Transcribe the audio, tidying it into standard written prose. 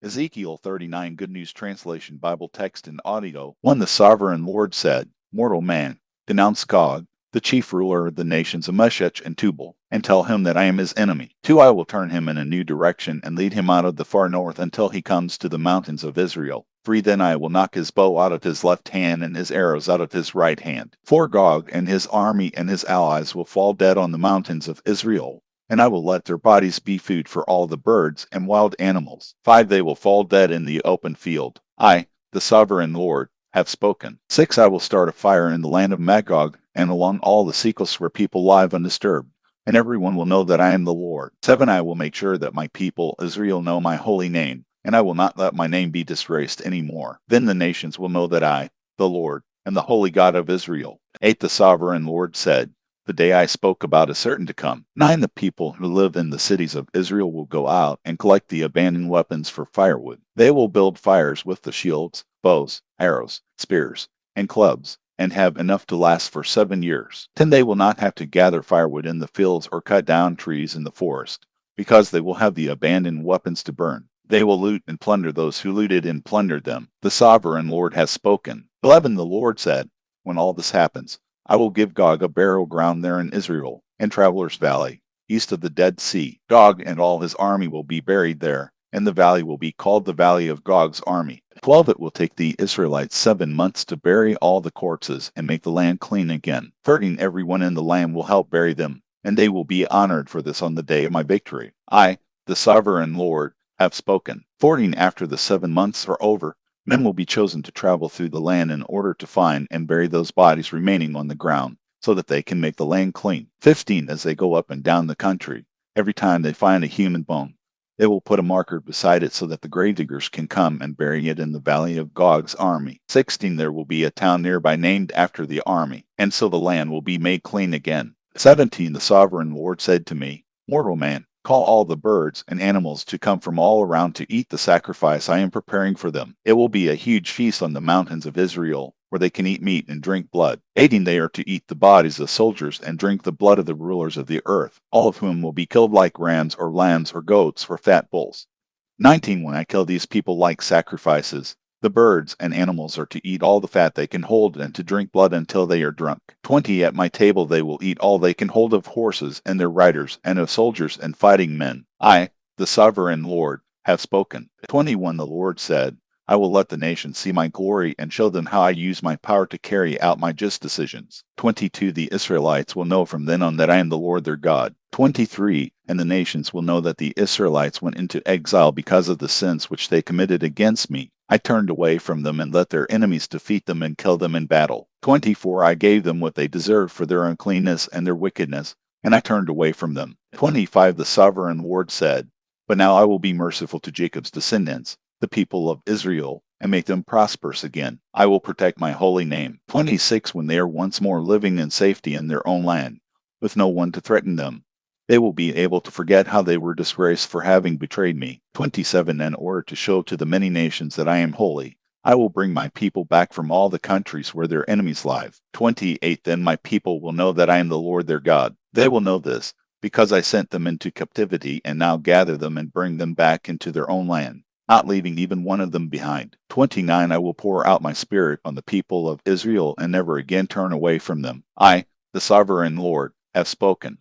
Ezekiel 39 Good News Translation Bible text and audio. 1. The sovereign Lord said, Mortal man, denounce Gog, the chief ruler of the nations of Meshech and Tubal, and tell him that I am his enemy. 2. I will turn him in a new direction and lead him out of the far north until he comes to the mountains of Israel. 3. Then I will knock his bow out of his left hand and his arrows out of his right hand. 4. Gog and his army and his allies will fall dead on the mountains of Israel, and I will let their bodies be food for all the birds and wild animals. 5. They will fall dead in the open field. I, the sovereign Lord, have spoken. 6. I will start a fire in the land of Magog and along all the seacoasts where people live undisturbed, and everyone will know that I am the Lord. 7. I will make sure that my people Israel know my holy name, and I will not let my name be disgraced any more. Then the nations will know that I, the Lord, am the holy God of Israel. 8. The sovereign Lord said, the day I spoke about is certain to come. 9. The people who live in the cities of Israel will go out and collect the abandoned weapons for firewood. They will build fires with the shields, bows, arrows, spears, and clubs, and have enough to last for 7 years. 10. They will not have to gather firewood in the fields or cut down trees in the forest, because they will have the abandoned weapons to burn. They will loot and plunder those who looted and plundered them. The sovereign Lord has spoken. 11. The Lord said, when all this happens, I will give Gog a burial ground there in Israel, in Travelers Valley, east of the Dead Sea. Gog and all his army will be buried there, and the valley will be called the Valley of Gog's army. 12. It will take the Israelites 7 months to bury all the corpses and make the land clean again. 13. Everyone in the land will help bury them, and they will be honored for this on the day of my victory. I, the sovereign Lord, have spoken. 14. After the 7 months are over, men will be chosen to travel through the land in order to find and bury those bodies remaining on the ground, so that they can make the land clean. 15. As they go up and down the country, every time they find a human bone, they will put a marker beside it so that the gravediggers can come and bury it in the valley of Gog's army. 16. There will be a town nearby named after the army, and so the land will be made clean again. 17. The sovereign Lord said to me, Mortal man, call all the birds and animals to come from all around to eat the sacrifice I am preparing for them. It will be a huge feast on the mountains of Israel, where they can eat meat and drink blood. 18. They are to eat the bodies of soldiers and drink the blood of the rulers of the earth, all of whom will be killed like rams or lambs or goats or fat bulls. 19. When I kill these people like sacrifices, the birds and animals are to eat all the fat they can hold and to drink blood until they are drunk. 20. At my table they will eat all they can hold of horses and their riders and of soldiers and fighting men. I, the sovereign Lord, have spoken. 21. The Lord said, I will let the nations see my glory and show them how I use my power to carry out my just decisions. 22. The Israelites will know from then on that I am the Lord their God. 23. And the nations will know that the Israelites went into exile because of the sins which they committed against me. I turned away from them and let their enemies defeat them and kill them in battle. 24. I gave them what they deserved for their uncleanness and their wickedness, and I turned away from them. 25. The sovereign Lord said, But now I will be merciful to Jacob's descendants, the people of Israel, and make them prosperous again. I will protect my holy name. 26. When they are once more living in safety in their own land, with no one to threaten them, they will be able to forget how they were disgraced for having betrayed me. 27. In order to show to the many nations that I am holy, I will bring my people back from all the countries where their enemies live. 28. Then my people will know that I am the Lord their God. They will know this, because I sent them into captivity and now gather them and bring them back into their own land, not leaving even one of them behind. 29. I will pour out my spirit on the people of Israel and never again turn away from them. I, the sovereign Lord, have spoken.